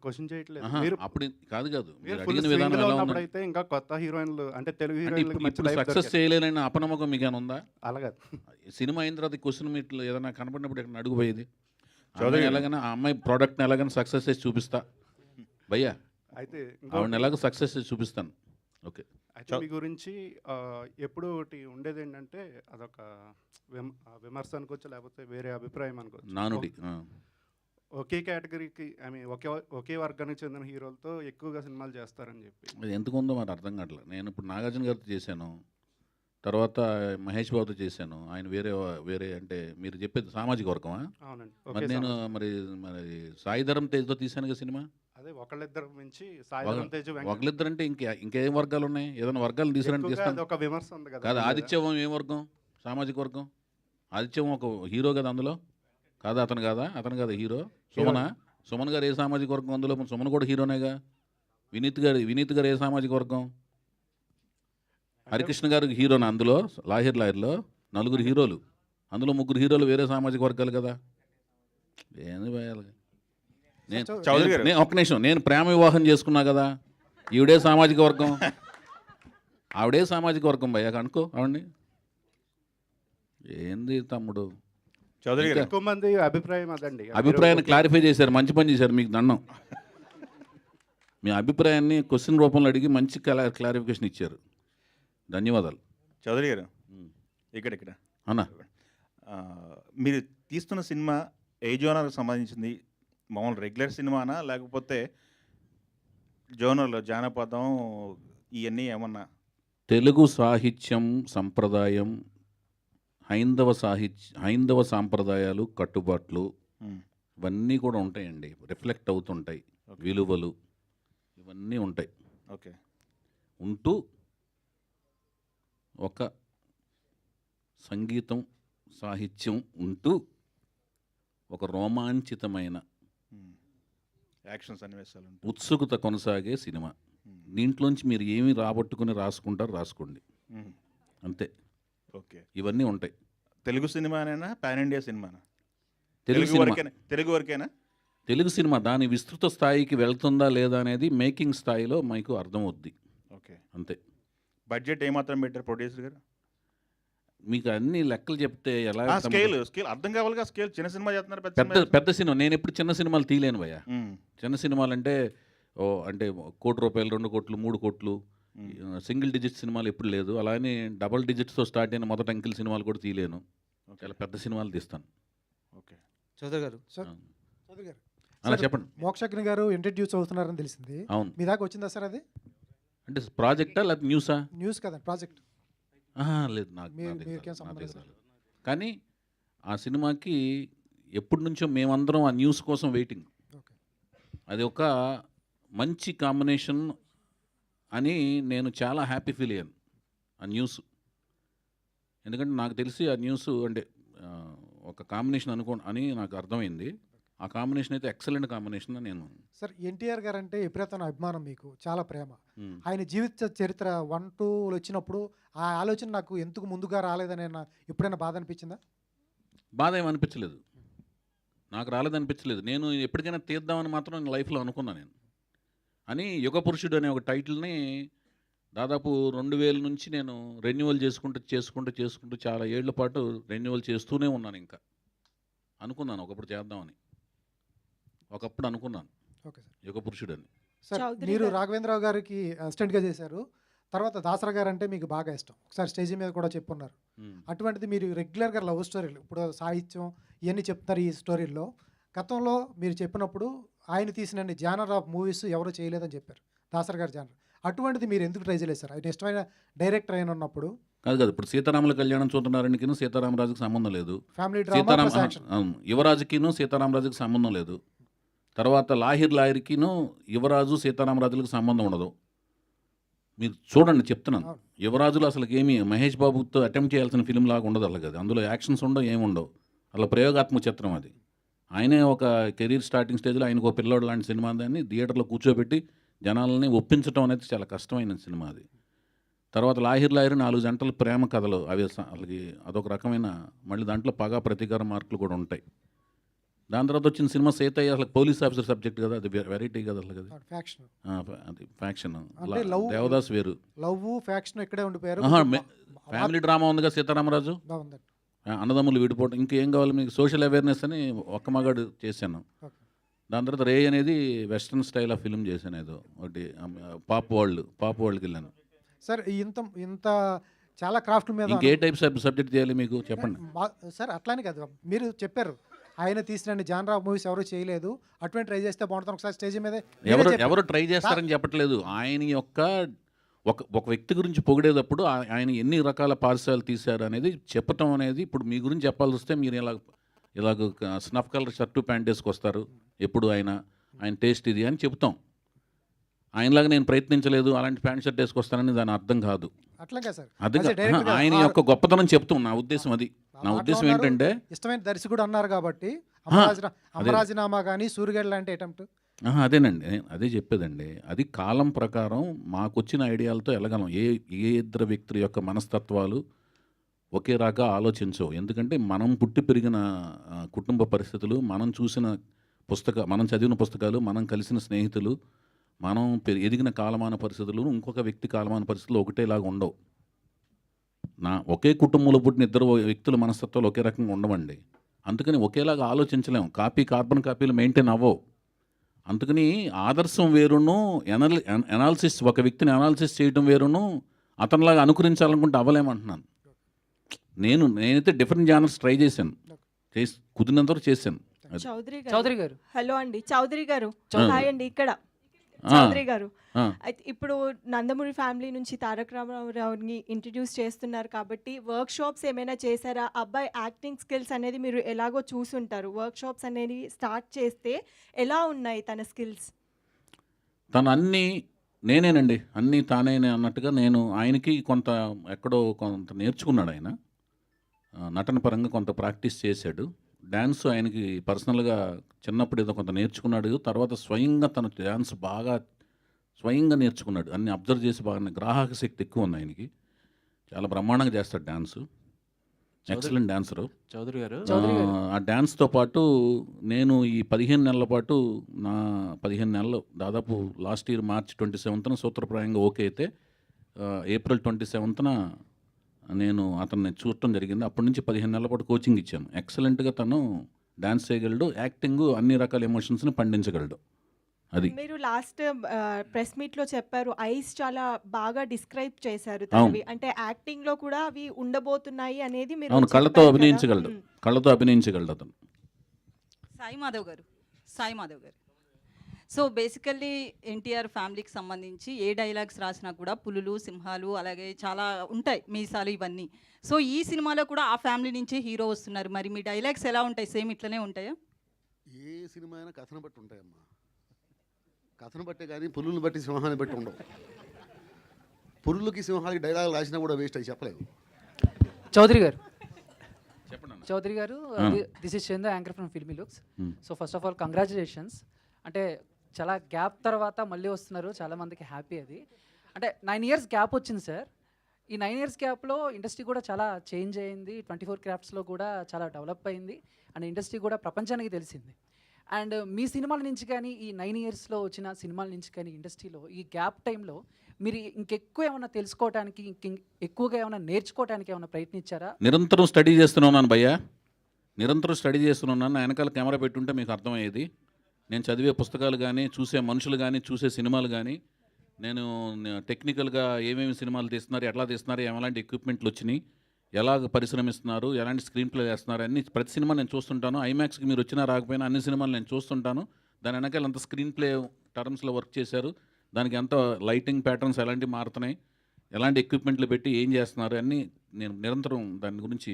క్వశ్చన్ చేయట్లేదు. అప్పుడు కాదు మీరు అడిగిన విధానం ఎలా ఉంది? అయితే ఇంకా కొత్త హీరోయిన్లు అంటే తెలుగు ఇప్పుడు హీరోయిన్లు సక్సెస్ చేయలేనని అపనమ్మకం మీకు ఏమైనా ఉందా? అలాగే సినిమా అయిన తర్వాత క్వశ్చన్ మీట్లో ఏదైనా కనపడినప్పుడు ఇక్కడ అడుగుపోయేది ఎలాగైనా ఆ అమ్మాయి ప్రోడక్ట్ని ఎలాగైనా సక్సెస్ చేసి చూపిస్తా భయ్యా, అయితే ఆవిడని ఎలాగో సక్సెస్ చేసి చూపిస్తాను. ఓకే. అయితే మీ గురించి ఎప్పుడు ఒకటి ఉండేది ఏంటంటే అదొక విమర్శ అనుకోవచ్చు, లేకపోతే వేరే అభిప్రాయం అనుకోవచ్చు. నానుడి ఒకే కేటగిరీకి ఒకే వర్గానికి చెందిన హీరోలతో ఎక్కువగా సినిమాలు చేస్తారని చెప్పి అది ఎందుకు ఉందో మరి అర్థం కావట్లేదు. నేను ఇప్పుడు నాగార్జున గారితో చేశాను, తర్వాత మహేష్ బాబుతో చేశాను. ఆయన వేరే అంటే మీరు చెప్పేది సామాజిక వర్గమా? అవునండి. మరి నేను మరి సాయిధరం తేజ్తో తీశాను కదా సినిమా. అదే ఒకళ్ళిద్దరు మించి సాయిధరం తేజ్ ఒకళ్ళిద్దరు అంటే ఇంకేం వర్గాలు ఉన్నాయి? ఏదైనా వర్గాలు తీసారని తీస్తాను. ఒక విమర్శ ఉంది కదా. కాదు, ఆదిత్యవం ఏం వర్గం? సామాజిక వర్గం. ఆదిత్యవం ఒక హీరో కదా అందులో, కాదా? అతను కాదా హీరో? సుమన్ గారు ఏ సామాజిక వర్గం అందులో? సుమన్ కూడా హీరోనేగా. వినీత్ గారు ఏ సామాజిక వర్గం? హరికృష్ణ గారు హీరోనా అందులో? లాయర్లో 4 హీరోలు, అందులో 3 హీరోలు వేరే సామాజిక వర్గాలు కదా. ఏంది భయాలు? నేను ఒక్క నిమిషం, నేను ప్రేమ వివాహం చేసుకున్నా కదా, ఈవిడే సామాజిక వర్గం, ఆవిడే సామాజిక వర్గం భయ్యా అనుకో ఆవిడ్ని. ఏంది తమ్ముడు చౌదరి గారు? ఎక్కువ మంది అభిప్రాయం అదండి. అభిప్రాయాన్ని క్లారిఫై చేశారు, మంచి పని చేశారు, మీకు దండం. మీ అభిప్రాయాన్ని క్వశ్చన్ రూపంలో అడిగి మంచి క్లారిఫికేషన్ ఇచ్చారు, ధన్యవాదాలు. చౌదరి గారు ఇక్కడ అన్నా, మీరు తీస్తున్న సినిమా ఏ జోనర్కి సంబంధించింది? మామూలు రెగ్యులర్ సినిమానా, లేకపోతే జోనర్లో జానపదం ఇవన్నీ ఏమన్నా? తెలుగు సాహిత్యం సంప్రదాయం, హైందవ సాంప్రదాయాలు, కట్టుబాట్లు ఇవన్నీ కూడా ఉంటాయండి, రిఫ్లెక్ట్ అవుతుంటాయి. విలువలు ఇవన్నీ ఉంటాయి. ఓకే. ఉంటూ ఒక సంగీతం సాహిత్యం ఉంటూ ఒక రోమాంచితమైన యాక్షన్ సన్నివేశాలు, ఉత్సుకత కొనసాగే సినిమా. దీంట్లోంచి మీరు ఏమి రాబట్టుకుని రాసుకోండి, అంతే. ఓకే. ఇవన్నీ ఉంటాయి. తెలుగు సినిమానేనా, పాన్ ఇండియా సినిమానా? తెలుగు వరకేనా? తెలుగు సినిమా దాని విస్తృత స్థాయికి వెళ్తుందా లేదా అనేది మేకింగ్ స్థాయిలో మీకు అర్థమవుద్ది. ఓకే, అంతే. బడ్జెట్ ఏమాత్రం పెట్టారు ప్రొడ్యూసర్ గారు? మీకు అన్ని లెక్కలు చెప్తే ఎలా? స్కేల్ అర్థం కావాలిగా. స్కేల్ చిన్న సినిమా చేస్తున్నారు, పెద్ద సినిమా. నేను ఎప్పుడు చిన్న సినిమాలు తీయలేను భయ్యా. చిన్న సినిమాలు అంటే అంటే 1 కోటి రూపాయలు, 2 కోట్లు, 3 కోట్లు, సింగిల్ డిజిట్ సినిమాలు ఎప్పుడు లేదు. అలానే డబల్ డిజిట్స్తో స్టార్ట్ అయిన మొదటి అంకిల్ సినిమాలు కూడా తీయలేను. చాలా పెద్ద సినిమాలు తీస్తాను. ఓకే. చౌదరి గారు అలా చెప్పండి. మోక్షజ్ఞ గారు ఇంట్రడ్యూస్ అవుతున్నారని తెలిసింది. అవును. మీ దాకా వచ్చిందా సార్ అది? అంటే ప్రాజెక్టా లేకపోతే న్యూసా? న్యూస్ కదా, ప్రాజెక్ట్. లేదు, నాకు కానీ ఆ సినిమాకి ఎప్పటి నుంచో మేమందరం ఆ న్యూస్ కోసం వెయిటింగ్. అది ఒక మంచి కాంబినేషన్ అని నేను చాలా హ్యాపీ ఫీల్ అయ్యాను ఆ న్యూస్. ఎందుకంటే నాకు తెలిసి ఆ న్యూస్ అంటే ఒక కాంబినేషన్ అని నాకు అర్థమైంది. ఆ కాంబినేషన్ అయితే ఎక్సలెంట్ కాంబినేషన్ అని నేను. సార్ ఎన్టీఆర్ గారు అంటే విపరీతమైన అభిమానం మీకు, చాలా ప్రేమ. ఉమ్. ఆయన జీవిత చరిత్ర 1, 2 వచ్చినప్పుడు ఆ ఆలోచన నాకు ఎందుకు ముందుగా రాలేదని ఎప్పుడైనా బాధ అనిపించిందా? బాధ ఏమి అనిపించలేదు, నాకు రాలేదనిపించలేదు. నేను ఎప్పటికైనా తీద్దామని మాత్రం నేను లైఫ్లో అనుకున్నాను నేను. అని యుగ పురుషుడు అనే ఒక టైటిల్ని దాదాపు 2000 నుంచి నేను రెన్యువల్ చేసుకుంటూ చాలా ఏళ్ల పాటు రెన్యువల్ చేస్తూనే ఉన్నాను. ఇంకా అనుకున్నాను ఒకప్పుడు చేద్దామని, ఒకప్పుడు అనుకున్నాను ఓకే సార్. యుగ పురుషుడు అని. సార్ చౌదరి మీరు గారు. రాఘవేంద్రరావు గారికి అసిస్టెంట్గా చేశారు, తర్వాత దాసరా గారు అంటే మీకు బాగా ఇష్టం, ఒకసారి స్టేజ్ మీద కూడా చెప్పున్నారు. ఉమ్. అటువంటిది మీరు రెగ్యులర్గా లవ్ స్టోరీలు, ఇప్పుడు సాహిత్యం ఇవన్నీ చెప్తారు ఈ స్టోరీల్లో. గతంలో మీరు చెప్పినప్పుడు ఆయన తీసిన జానర్ ఆఫ్ మూవీస్ ఎవరు చేయలేదని చెప్పారు, దాసరా గారు జానర్. అటువంటిది మీరు ఎందుకు ట్రై చేయలేదు సార్? ఆయన ఇష్టమైన డైరెక్టర్ అయిన ఉన్నప్పుడు. కాదు, ఇప్పుడు సీతారాముల కళ్యాణం చూస్తున్నారనికిను సీతారామరాజుకి సంబంధం లేదు. Family drama plus action. యువరాజుకిను సీతారామరాజుకి సంబంధం లేదు. తర్వాత లాహిర్కిను యువరాజు సీతారామరాజులకు సంబంధం ఉండదు. మీరు చూడండి, చెప్తున్నాను. అవును. యువరాజులు అసలు ఏమి మహేష్ బాబుతో అటెంప్ట్ చేయాల్సిన ఫిలిం లాగా ఉండదు అలాగే. అందులో యాక్షన్స్ ఉండవు, ఏమి ఉండవు. అలా ప్రయోగాత్మక చిత్రం అది. ఆయనే ఒక కెరీర్ స్టార్టింగ్ స్టేజ్లో ఆయనకు ఒక పిల్లోడు లాంటి సినిమా దాన్ని థియేటర్లో కూర్చోబెట్టి జనాలని ఒప్పించడం అనేది చాలా కష్టమైన సినిమా అది. తర్వాత లాహిర్ 4 జంటల ప్రేమ కథలు అవి వాళ్ళకి అదొక రకమైన, మళ్ళీ దాంట్లో పగా ప్రతీకార మార్కులు కూడా ఉంటాయి. దాని తర్వాత వచ్చిన సినిమా సీతయ్య అసలు పోలీస్ ఆఫీసర్ సబ్జెక్ట్ కదా, అది వెరైటీ కదా అసలు అది. ఫ్యాక్షన్. అది ఫ్యాక్షన్. అంటే love- దేవదాస్ వేరు. లవ్ ఫ్యాక్షన్ ఇక్కడే ఉండిపోయారు. ఫ్యామిలీ డ్రామా ఉందిగా సీతారామరాజు, బాగుందండి. అన్నదమ్ములు విడిపోవడం. ఇంకేం కావాలి మీకు? సోషల్ అవేర్నెస్ అని ఒక్క మగాడు చేశాను. ఓకే. దాని తర్వాత రే అనేది వెస్ట్రన్ స్టైల్ ఆఫ్ ఫిల్మ్ చేశాను. ఏదో ఒకటి పాప్ వరల్డ్కి వెళ్ళాను. సార్ ఇంత ఇంత చాలా క్రాఫ్ట్ మీద ఇంకే టైప్ సబ్జెక్ట్ చేయాలి మీకు చెప్పండి. సార్ అట్లానే కాదు, మీరు చెప్పారు ఆయన తీసిన జానర్ ఆఫ్ మూవీస్ ఎవరు చేయలేదు, అటువంటి ట్రై చేస్తే బాగుంటుంది. ఒకసారి స్టేజ్ మీద ఎవరు ట్రై చేస్తారని చెప్పట్లేదు. ఆయన యొక్క ఒక వ్యక్తి గురించి పొగిడేటప్పుడు ఆయన ఎన్ని రకాల పార్సల్ తీశారు అనేది చెప్పటం అనేది. ఇప్పుడు మీ గురించి చెప్పాల్సి వస్తే మీరు ఇలాగ స్నఫ్ కలర్ షర్టు ప్యాంట్ వేసుకొస్తారు ఎప్పుడు ఆయన టేస్ట్ ఇది అని చెప్తాం. ఆయనలాగా నేను ప్రయత్నించలేదు, అలాంటి ప్యాంట్ షర్ట్ వేసుకొస్తానని దాని అర్థం కాదు. అట్లాగే సార్. అది అసలు direct గా ఆయన యొక్క గొప్పతనం చెప్తాం. నా ఉద్దేశం అది. నా ఉద్దేశం ఏంటంటే ఇష్టమైన దర్శకుడు అన్నారు కాబట్టి అదే. అమరాజీనామా కానీ సూర్యగడ్ లాంటి అటెంప్ట్. అదేనండి, అదే చెప్పేదండి. అది కాలం ప్రకారం మాకొచ్చిన ఐడియాలతో వెళ్ళగలం. ఏ ఇద్దరు వ్యక్తుల యొక్క మనస్తత్వాలు ఒకే రాగా ఆలోచించవు. ఎందుకంటే మనం పుట్టి పెరిగిన కుటుంబ పరిస్థితులు, మనం చదివిన పుస్తకాలు, మనం కలిసిన స్నేహితులు, మనం ఎదిగిన కాలమాన పరిస్థితులు ఇంకొక వ్యక్తి కాలమాన పరిస్థితులు ఒకటేలాగా ఉండవు. ఒకే కుటుంబంలో పుట్టిన ఇద్దరు వ్యక్తుల మనస్తత్వాలు ఒకే రకంగా ఉండవండి. అందుకని ఒకేలాగా ఆలోచించలేము. కార్బన్ కాపీలు మెయింటైన్ అవ్వవు. అందుకని ఆదర్శం వేరును, ఎనాలిసిస్, ఒక వ్యక్తిని అనాలిసిస్ చేయడం వేరును, అతనిలాగా అనుకరించాలనుకుంటే అవ్వలేమంటున్నాను. నేనైతే డిఫరెంట్ జానర్స్ ట్రై చేశాను, కుదిరినంత వరకు చేశాను. చౌదరి గారు. హలో అండి, చౌదరి గారు. హాయ్ అండి. ఇక్కడ ఆ, చౌదరి గారు. ఆ. అయితే ఇప్పుడు నందమూరి ఫ్యామిలీ నుంచి తారక రామారావుని ఇంట్రడ్యూస్ చేస్తున్నారు కాబట్టి వర్క్ షాప్స్ ఏమైనా చేశారా? అబ్బాయి యాక్టింగ్ స్కిల్స్ అనేది మీరు ఎలాగో చూసుంటారు. వర్క్ షాప్స్ అనేది స్టార్ట్ చేస్తే ఎలా ఉన్నాయి తన స్కిల్స్? తను నేనేనండి, అన్నీ తానే అన్నట్టుగా నేను ఆయనకి ఎక్కడో కొంత నేర్చుకున్నాడు. ఆయన నటన పరంగా కొంత ప్రాక్టీస్ చేశాడు. డ్యాన్స్ ఆయనకి పర్సనల్గా చిన్నప్పుడు ఏదో కొంత నేర్చుకున్నాడు. తర్వాత స్వయంగా తను డ్యాన్స్ బాగా స్వయంగా నేర్చుకున్నాడు. అన్ని అబ్జర్వ్ చేసి బాగా గ్రాహక శక్తి ఎక్కువ ఉంది ఆయనకి. చాలా బ్రహ్మాండంగా చేస్తాడు డ్యాన్స్. Excellent dancer. చౌదరి గారు. ఆ డ్యాన్స్తో పాటు నేను ఈ 15 నెలల పాటు 15 నెలలు దాదాపు లాస్ట్ ఇయర్ మార్చ్ 27న సూత్రప్రాయంగా ఓకే అయితే ఏప్రిల్ 27న నేను అతన్ని చూడటం జరిగింది. అప్పటి నుంచి 15 నెలల పాటు కోచింగ్ ఇచ్చాను. ఎక్సలెంట్గా తను డాన్స్ చేయగలడు, యాక్టింగ్, అన్ని రకాల ఎమోషన్స్ని పండించగలడు. అది మీరు లాస్ట్ ప్రెస్ మీట్లో చెప్పారు, ఐస్ చాలా బాగా డిస్క్రైబ్ చేశారు తనవి. అంటే యాక్టింగ్ లో కూడా అవి ఉండబోతున్నాయి అనేది మీరు అవును, కళ్ళతో అభినయించగలడు అతను. సాయి మాధవ్ గారు. సో బేసికల్లీ ఎన్టీఆర్ ఫ్యామిలీకి సంబంధించి ఏ డైలాగ్స్ రాసినా కూడా పులులు, సింహాలు, అలాగే చాలా ఉంటాయి, మీసాలు, ఇవన్నీ. సో ఈ సినిమాలో కూడా ఆ ఫ్యామిలీ నుంచే హీరో వస్తున్నారు. మరి మీ డైలాగ్స్ ఎలా ఉంటాయి? సేమ్ ఇట్లనే ఉంటాయా? ఏ సినిమా అయినా కథను బట్టి ఉంటాయమ్మా. కథను బట్టే కానీ పులులను బట్టి, సింహాన్ని బట్టి ఉండవు. పులులకి సింహాలకి డైలాగ్ రాసినా కూడా వేస్ట్ అయి చెప్పలేదు. చౌదరి గారు చెప్పండి చౌదరి గారు, this is Chandu, anchor from filmy looks. So first of all congratulations. అంటే చాలా గ్యాప్ తర్వాత మళ్ళీ వస్తున్నారు, చాలామందికి హ్యాపీ అది. అంటే 9 years గ్యాప్ వచ్చింది సార్. ఈ 9 years గ్యాప్లో ఇండస్ట్రీ కూడా చాలా చేంజ్ అయింది, 24 క్రాఫ్ట్స్లో కూడా చాలా డెవలప్ అయింది, అండ్ ఇండస్ట్రీ కూడా ప్రపంచానికి తెలిసింది. అండ్ మీ సినిమాల నుంచి కానీ, ఈ 9 yearsలో వచ్చిన సినిమాల నుంచి కానీ, ఇండస్ట్రీలో ఈ గ్యాప్ టైంలో మీరు ఇంకెక్కువ ఏమైనా తెలుసుకోవడానికి, ఎక్కువగా ఏమైనా నేర్చుకోవడానికి ఏమైనా ప్రయత్నించారా? నిరంతరం స్టడీ చేస్తున్నాను భయ్య, నిరంతరం స్టడీ చేస్తున్నాను. నా వెనకాల కెమెరా పెట్టుంటే మీకు అర్థమయ్యేది. నేను చదివే పుస్తకాలు కానీ, చూసే మనుషులు కానీ, చూసే సినిమాలు కానీ, నేను టెక్నికల్గా ఏమేమి సినిమాలు తీస్తున్నారు, ఎట్లా తీస్తున్నారు, ఎలాంటి ఎక్విప్మెంట్లు వచ్చినాయి, ఎలాగ పరిశ్రమిస్తున్నారు, ఎలాంటి స్క్రీన్ ప్లే చేస్తున్నారు, అన్ని ప్రతి సినిమా నేను చూస్తుంటాను. ఐమాక్స్కి మీరు వచ్చినా రాకపోయినా అన్ని సినిమాలు నేను చూస్తుంటాను. దాని వెనకాల ఎంత స్క్రీన్ ప్లే టర్మ్స్లో వర్క్ చేశారు, దానికి ఎంత లైటింగ్ ప్యాటర్న్స్ ఎలాంటివి మారుతున్నాయి, ఎలాంటి ఎక్విప్మెంట్లు పెట్టి ఏం చేస్తున్నారు అన్నీ నేను నిరంతరం దాని గురించి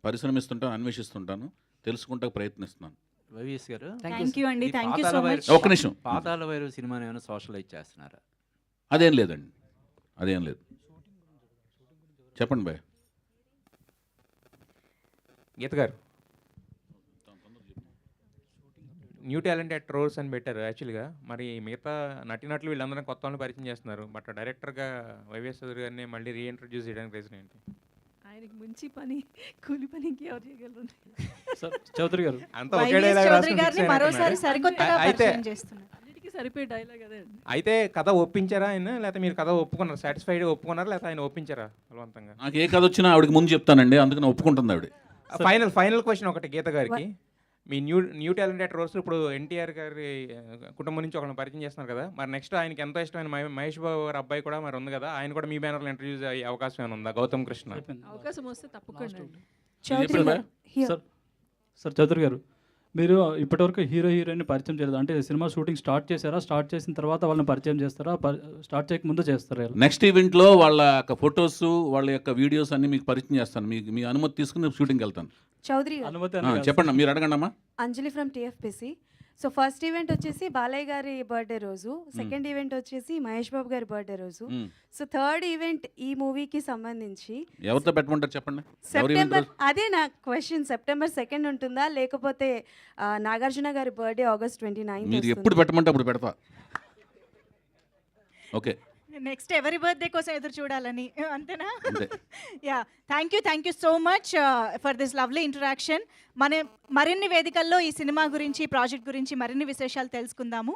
పరిశ్రమిస్తుంటాను, అన్వేషిస్తుంటాను, తెలుసుకుంటా ప్రయత్నిస్తున్నాను. వైవిఎస్ గారు, థ్యాంక్ యూ అండి, థ్యాంక్ యూ సో మచ్. ఒక్క నిమిషం. పాతాళ భైరవి సినిమాని ఏమైనా సోషలైజ్ చేస్తున్నారా? అదేం లేదండి, అదేం లేదు. చెప్పండి భయ్. గీత గారు, న్యూ టాలెంటెడ్ రోల్స్ అని పెట్టారు యాక్చువల్గా. మరి మిగతా నటినట్లు వీళ్ళందరం కొత్త వాళ్ళని పరిచయం చేస్తున్నారు, బట్ డైరెక్టర్గా వైవిఎస్ చౌదరి గారిని మళ్ళీ రీఇంట్రడ్యూస్ చేయడానికి రీజన్ ఏంటి? ఆయనకి మంచి పని, కూలి పని ఇంకెవరు చేయగలరు? చౌదరి గారు అంతా ఒకే వైవిఎస్ డైలాగ్ చౌదరి గారిని మరోసారి సరికొత్తగా అయితే పరిచయం చేస్తున్నారు. అన్నిటికీ సరిపోయే డైలాగ్ అదే అండి. అయితే కథ ఒప్పించారా ఆయన, లేకపోతే మీరు కథ ఒప్పుకున్నారు, సాటిస్ఫైడ్ ఒప్పుకున్నారా, లేకపోతే ఆయన ఒప్పించారా బలవంతంగా? నాకు ఏ కథ వచ్చినా ఆవిడకి ముందు చెప్తానండి, అందుకని ఒప్పుకుంటుంది ఆవిడ. ఫైనల్ క్వశ్చన్ ఒకటి గీత గారికి. మీ న్యూ టాలెంటెడ్ రోల్స్ ఇప్పుడు ఎన్టీఆర్ గారి కుటుంబం నుంచి ఒకరిని పరిచయం చేస్తున్నారు కదా, మరి నెక్స్ట్ ఆయనకి ఎంతో ఇష్టమైన మహేష్ బాబు గారి అబ్బాయి కూడా మరి ఉంది కదా, ఆయన కూడా మీ బ్యానర్లో ఇంట్రడ్యూస్ అయ్యే అవకాశం ఏమైనా ఉందా? గౌతమ్ కృష్ణ అవకాశం వస్తే తప్పకుండా అండి. సార్ చౌదరి గారు, మీరు ఇప్పటివరకు హీరో హీరోయిన్ పరిచయం చేయలేదు, అంటే సినిమా షూటింగ్ స్టార్ట్ చేశారా, స్టార్ట్ చేసిన తర్వాత వాళ్ళని పరిచయం చేస్తారా, స్టార్ట్ చేయక ముందు చేస్తారా? నెక్స్ట్ ఈవెంట్లో వాళ్ళ యొక్క ఫొటోస్, వాళ్ళ యొక్క వీడియోస్ అన్ని మీకు పరిచయం చేస్తాను. మీ అనుమతి తీసుకుని షూటింగ్కి వెళ్తాను. చౌదరి చెప్పండి, మీరు అడగండి అమ్మా. Anjali from TFPC. So first event వచ్చేసి బాలయ్య గారి బర్త్డే రోజు, సెకండ్ ఈవెంట్ వచ్చేసి మహేష్ బాబు గారి బర్త్డే రోజు, సో థర్డ్ ఈవెంట్ ఈ మూవీకి సంబంధించి ఎవరితో పెట్టమంటారు చెప్పండి. సెప్టెంబర్, అదే నా క్వశ్చన్, సెప్టెంబర్ 2nd ఉంటుందా, లేకపోతే నాగార్జున గారి బర్త్డే August 29th? మీరు ఎప్పుడు పెట్టమంటే అప్పుడు పెడతా. ఓకే, నెక్స్ట్ ఎవరి బర్త్డే కోసం ఎదురు చూడాలని, అంతేనా? Yeah, thank you so much for this lovely interaction. మరిన్ని వేదికల్లో ఈ సినిమా గురించి, ప్రాజెక్ట్ గురించి మరిన్ని విశేషాలు తెలుసుకుందాము.